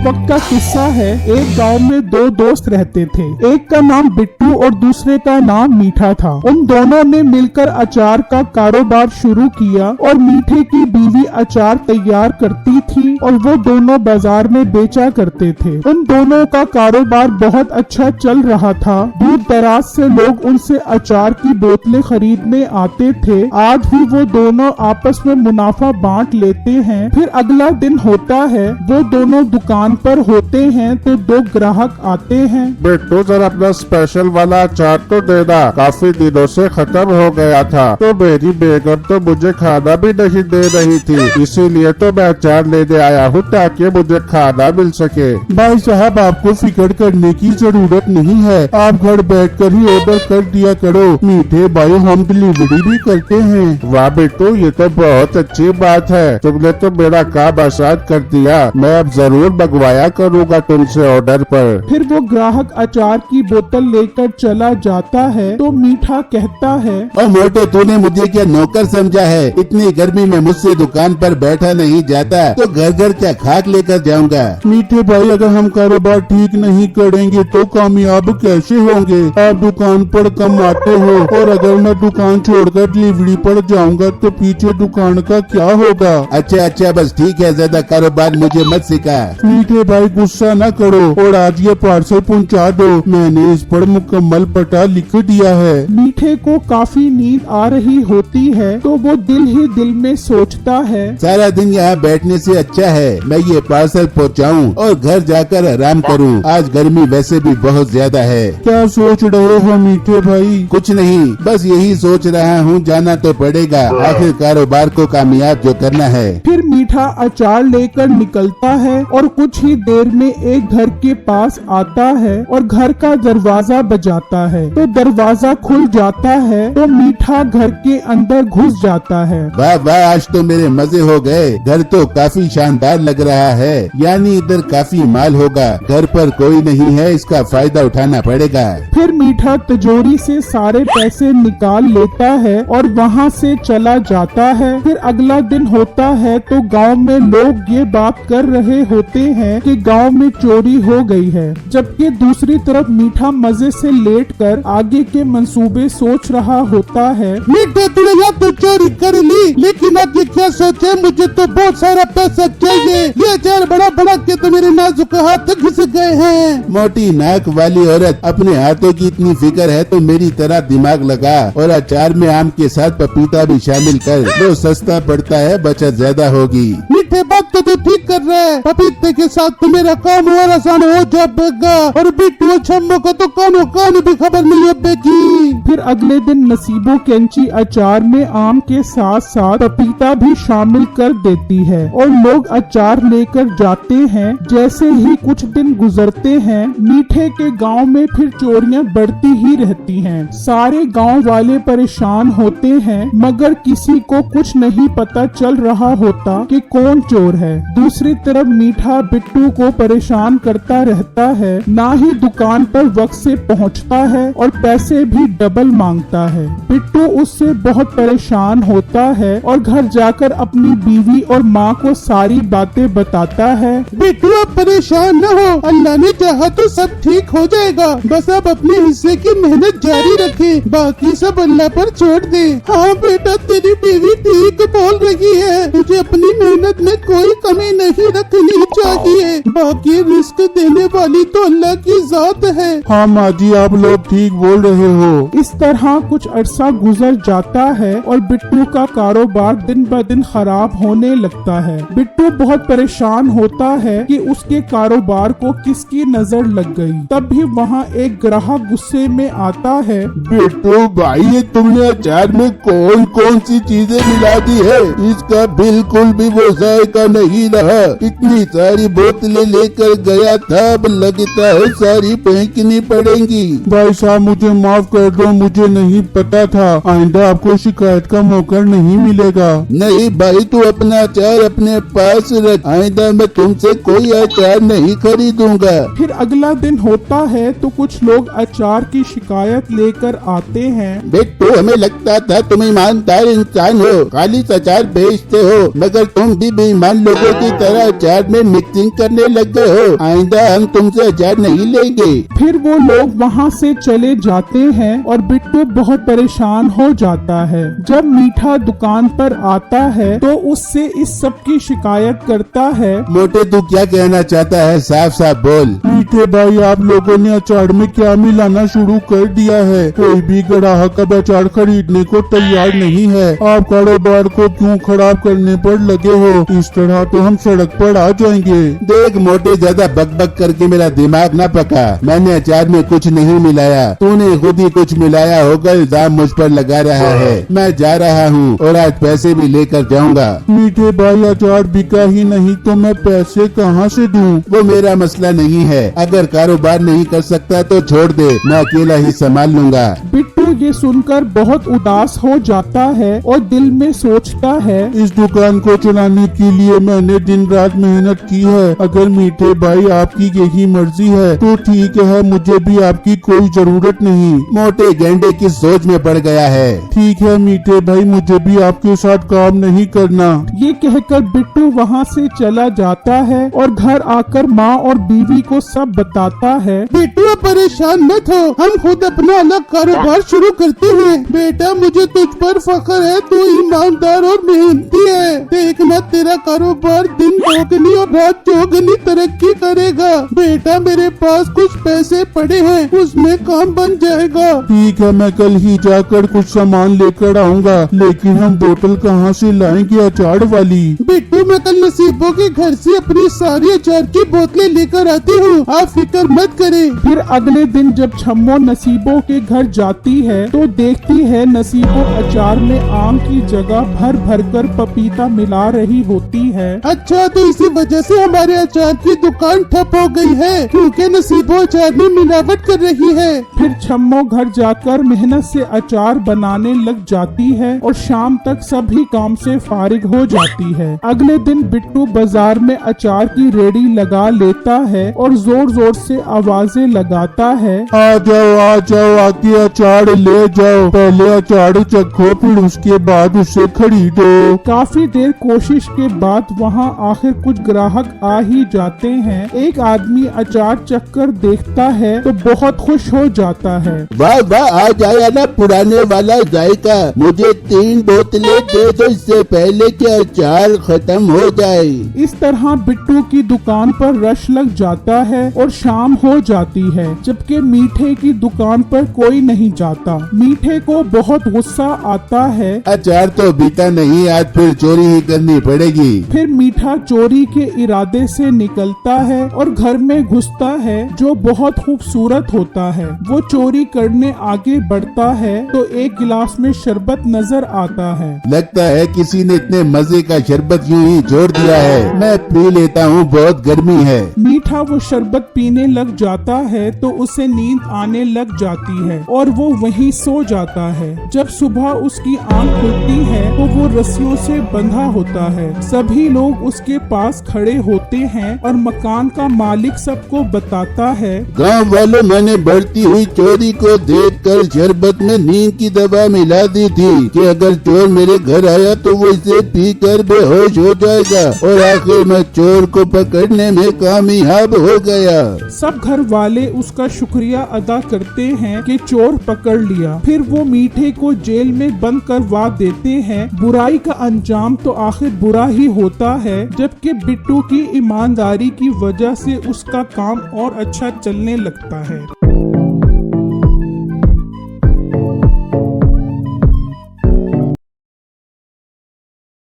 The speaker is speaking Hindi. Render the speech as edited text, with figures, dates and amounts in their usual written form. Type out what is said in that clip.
वक्त का किस्सा है। एक गांव में दो दोस्त रहते थे। एक का नाम बिट्टू और दूसरे का नाम मीठा था। उन दोनों ने मिलकर अचार का कारोबार शुरू किया और मीठे की बीवी अचार तैयार करती थी और वो दोनों बाजार में बेचा करते थे। उन दोनों का कारोबार बहुत अच्छा चल रहा था। दूर दराज से लोग उनसे अचार की बोतलें खरीदने आते थे। आज भी वो दोनों आपस में मुनाफा बांट लेते हैं। फिर अगला दिन होता है, वो दोनों दुकान पर होते हैं तो दो ग्राहक आते हैं। बिट्टू जरा अपना स्पेशल वाला अचार तो देना, काफी दिनों से खत्म हो गया था। तो मेरी बेगम तो मुझे खाना भी नहीं दे रही थी, इसीलिए तो मैं अचार लेने आया हूँ ताकि मुझे खाना मिल सके। भाई साहब, आपको फिक्र करने की जरूरत नहीं है, आप घर बैठकर ही ऑर्डर कर दिया करो। मीठे भाई हम डिलीवरी भी करते हैं। वाह बिट्टू, ये तो बहुत अच्छी बात है, तुमने तो मेरा काम आसान कर दिया। मैं अब जरूर मंगवाया करूँगा तुमसे ऑर्डर पर। फिर वो ग्राहक अचार की बोतल लेकर चला जाता है तो मीठा कहता है, और मोटे, तूने मुझे क्या नौकर समझा है? इतनी गर्मी में मुझसे दुकान पर बैठा नहीं जाता तो घर घर क्या खाक लेकर जाऊंगा। मीठे भाई, अगर हम कारोबार ठीक नहीं करेंगे तो कामयाब कैसे होंगे? आप दुकान पर कम आते हो और अगर मैं दुकान छोड़कर डिलीवरी पर जाऊंगा तो पीछे दुकान का क्या होगा? अच्छा, बस ठीक है, ज्यादा कारोबार मुझे मत सिखा। मीठे भाई, गुस्सा न करो और आज ये पार्सल पहुंचा दो। मैंने इस पर मुकम्मल पता लिख दिया है। मीठे को काफी नींद आ रही होती है तो वो दिल ही दिल में सोचता है, सारा दिन यहाँ बैठने से अच्छा है मैं ये पार्सल पहुँचाऊँ और घर जाकर आराम करूँ। आज गर्मी वैसे भी बहुत ज्यादा है। क्या सोच रहे हो मीठे भाई? कुछ नहीं, बस यही सोच रहा हूँ, जाना तो पड़ेगा, आखिर कारोबार को कामयाब जो करना है। फिर मीठा अचार लेकर निकलता है और कुछ ही देर में एक घर के पास आता है और घर का दरवाजा बजाता है तो दरवाजा खुल जाता है तो मीठा घर के अंदर घुस जाता है। वाह वाह, आज तो मेरे मजे हो गए। घर तो काफी शानदार लग रहा है, यानी इधर काफी माल होगा। घर पर कोई नहीं है, इसका फायदा उठाना पड़ेगा। फिर मीठा तिजोरी से सारे पैसे निकाल लेता है और वहाँ से चला जाता है। फिर अगला दिन होता है तो गांव में लोग ये बात कर रहे होते हैं कि गांव में चोरी हो गई है, जबकि दूसरी तरफ मीठा मजे से लेटकर आगे के मंसूबे सोच रहा होता है। मीठे, तूने यहाँ तो चोरी कर ली, लेकिन अब ये क्या सोचे? मुझे तो बहुत सारा पैसा चाहिए। ये अचार बड़ा बड़ा के तो मेरे नाजुक हाथ घिस गए हैं। मोटी नाक वाली औरत, अपने हाथों की इतनी फिक्र है तो मेरी तरह दिमाग लगा और अचार में आम के साथ पपीता भी शामिल कर लो, सस्ता पड़ता है, बचत ज्यादा होगी। मीठे, बात तो तू ठीक कर रहा है, पपीते के साथ तो मेरा काम और आसान हो जाएगा और बिट्टू छम्मो को तो कानों भी खबर मिली बेगी। फिर अगले दिन नसीबो कैंची अचार में आम के साथ साथ पपीता भी शामिल कर देती है और लोग अचार लेकर जाते हैं। जैसे ही कुछ दिन गुजरते हैं, मीठे के गांव में फिर चोरियां बढ़ती ही रहती हैं। सारे गांव वाले परेशान होते हैं मगर किसी को कुछ नहीं पता चल रहा होता कि कौन चोर है। दूसरी तरफ मीठा बिट्टू को परेशान करता रहता है, ना ही दुकान पर वक्त से पहुंचता है और पैसे भी डबल मांगता है। बिट्टू उससे बहुत परेशान होता है और घर जाकर अपनी बीवी और माँ को सारी बातें बताता है। बिट्टू, अब परेशान न हो, अल्लाह ने चाहा तो सब ठीक हो जाएगा। बस अब अपने हिस्से की मेहनत जारी रखे, बाकी सब अल्लाह पर छोड़ दे। हाँ बेटा, तेरी बीवी ठीक बोल रही है, तुझे अपनी मेहनत में कोई कमी नहीं रखनी चाहिए। बाकी रिस्क देने वाली तो अल्लाह की जात है। हाँ माँ जी, आप लोग ठीक बोल रहे हो। इस तरह कुछ अरसा गुजर जाता है और बिट्टू का कारोबार दिन ब दिन खराब होने लगता है। बिट्टू बहुत परेशान होता है कि उसके कारोबार को किसकी नजर लग गई। तब भी वहाँ एक ग्राहक गुस्से में आता है। बिट्टू भाई, ये तुमने अचार में कौन कौन सी चीजें मिला दी है? इसका बिल्कुल भी वो जायका नहीं रहा। इतनी सारी बोतलें लेकर गया था, अब लगता है सारी फेंकनी पड़ेंगी। भाई साहब, मुझे माफ कर दो, मुझे नहीं पता था। आइंदा आपको शिकायत का मौका नहीं मिलेगा। नहीं भाई, तू अपना अचार अपने पास रख, आइंदा मैं तुमसे कोई अचार नहीं खरीदूंगा। फिर अगला दिन होता है तो कुछ लोग अचार की शिकायत लेकर आते हैं। बिट्टू, हमें लगता था तुम ईमानदार इंसान हो, खाली अचार बेचते हो, मगर तुम भी बेईमान लोगों की तरह अचार में मिक्सिंग करने लग गए हो। आइंदा हम तुमसे अचार नहीं लेंगे। फिर वो लोग वहाँ से चले जाते हैं और बिट्टू बहुत परेशान हो जाता है। जब मीठा दुकान पर आता है तो उससे इस सब की शिकायत करता है। मोटे तू क्या कहना चाहता है, साफ साफ बोल। मीठे भाई, आप लोगों ने अचार में क्या मिलाना शुरू कर दिया है? कोई भी ग्राहक अब अचार खरीदने को तैयार नहीं है। आप कारोबार को क्यों खराब करने पर लगे हो? इस तरह तो हम सड़क पर आ जाएंगे। देख मोटे, ज्यादा बकबक करके मेरा दिमाग न पका। मैंने अचार में कुछ नहीं मिलाया, तूने खुद ही कुछ मिलाया होगा। इल्जाम मुझ पर लगा रहा है। मैं जा रहा हूँ और आज पैसे भी लेकर जाऊंगा। मीठे भाई, अचार बिका ही नहीं तो मैं पैसे कहाँ से दूं? वो मेरा मसला नहीं है। अगर कारोबार नहीं कर सकता तो छोड़ दे, मैं अकेला ही संभाल लूंगा। बिट्टू ये सुनकर बहुत उदास हो जाता है और दिल में सोचता है, इस दुकान को चलाने के लिए मैंने दिन रात मेहनत की है। अगर मीठे भाई आपकी यही मर्जी है तो ठीक है, मुझे भी आपकी कोई जरूरत नहीं। मोटे गेंडे की सोच में पड़ गया है। ठीक है मीठे भाई, मुझे भी आपके साथ काम नहीं करना। ये कहकर बिट्टू वहाँ से चला जाता है और घर आकर माँ और बीवी को सब बताता है। बेटा परेशान मत हो, हम खुद अपना अलग कारोबार शुरू करते हैं। बेटा मुझे तुझ पर फख्र है, तू ईमानदार और मेहनती है। देखना तेरा कारोबार दिन दोगुनी और रात चौगुनी तरक्की करेगा। बेटा मेरे पास कुछ पैसे पड़े हैं, उसमें काम बन जाएगा। ठीक है, मैं कल ही जाकर कुछ सामान लेकर आऊंगा, लेकिन हम बोतल कहाँ से लाएंगे अचार वाली? बिट्टू, मैं कल नसीबों के घर से अपनी सारी अचार की बोतलें लेकर आती हूँ, आप फिक्र मत करें। फिर अगले दिन जब छम्मो नसीबों के घर जाती है तो देखती है नसीबों अचार में आम की जगह भर भर कर पपीता मिला रही होती है। अच्छा, तो इसी वजह से हमारे अचार की दुकान ठप हो गई है, क्योंकि नसीबों अचार में मिलावट कर रही है। फिर छम्मो घर जाकर मेहनत से अचार बनाने लग जाती है और शाम तक सभी काम से फारिग हो जाती है। अगले दिन बिट्टू बाजार में अचार की रेडी लगा लेता है और जोर जोर से आवाजें लगाता है, आ जाओ, आके अचार ले जाओ। पहले अचार चखो, फिर उसके बाद उसे खरीदो। काफी देर कोशिश के बाद वहाँ आखिर कुछ ग्राहक आ ही जाते हैं। एक आदमी अचार चखकर देखता है तो बहुत खुश हो जाता है। वाह वाह, आज आया ना पुराने वाला जायका। मुझे 3 बोतलें दे दो, इससे पहले कि अचार खत्म हो जाए। इस तरह बिट्टू की दुकान पर रश लग जाता है और शाम हो जाती है, जबकि मीठे की दुकान पर कोई नहीं जाता। मीठे को बहुत गुस्सा आता है। अचार तो बीता नहीं, आज फिर चोरी ही करनी पड़ेगी। फिर मीठा चोरी के इरादे से निकलता है और घर में घुसता है, जो बहुत खूबसूरत होता है। वो चोरी करने आगे बढ़ता है तो एक गिलास में शरबत नजर आता है। लगता है किसी ने इतने मजे का शरबत यूं ही जोड़ दिया है। मैं पी लेता हूँ, बहुत गर्मी है। मीठा वो शरबत पीने लग जाता है तो उसे नींद आने लग जाती है और वो वहीं सो जाता है। जब सुबह उसकी आंख खुलती है तो वो रस्सियों से बंधा होता है। सभी लोग उसके पास खड़े होते हैं और मकान का मालिक सबको बताता है, गांव वालों, मैंने बढ़ती हुई चोरी को देखकर शरबत में नींद की दवा मिला दी थी कि अगर चोर मेरे घर आया तो वो इसे पीकर बेहोश हो जाएगा, और आखिर मैं चोर को पकड़ने में कामयाब हो गया। सब घर वाले उसका शुक्रिया अदा करते हैं कि चोर पकड़ लिया। फिर वो मीठे को जेल में बंद करवा देते हैं। बुराई का अंजाम तो आखिर बुरा ही होता है, जबकि बिट्टू की ईमानदारी की वजह से उसका काम और अच्छा चलने लगता है।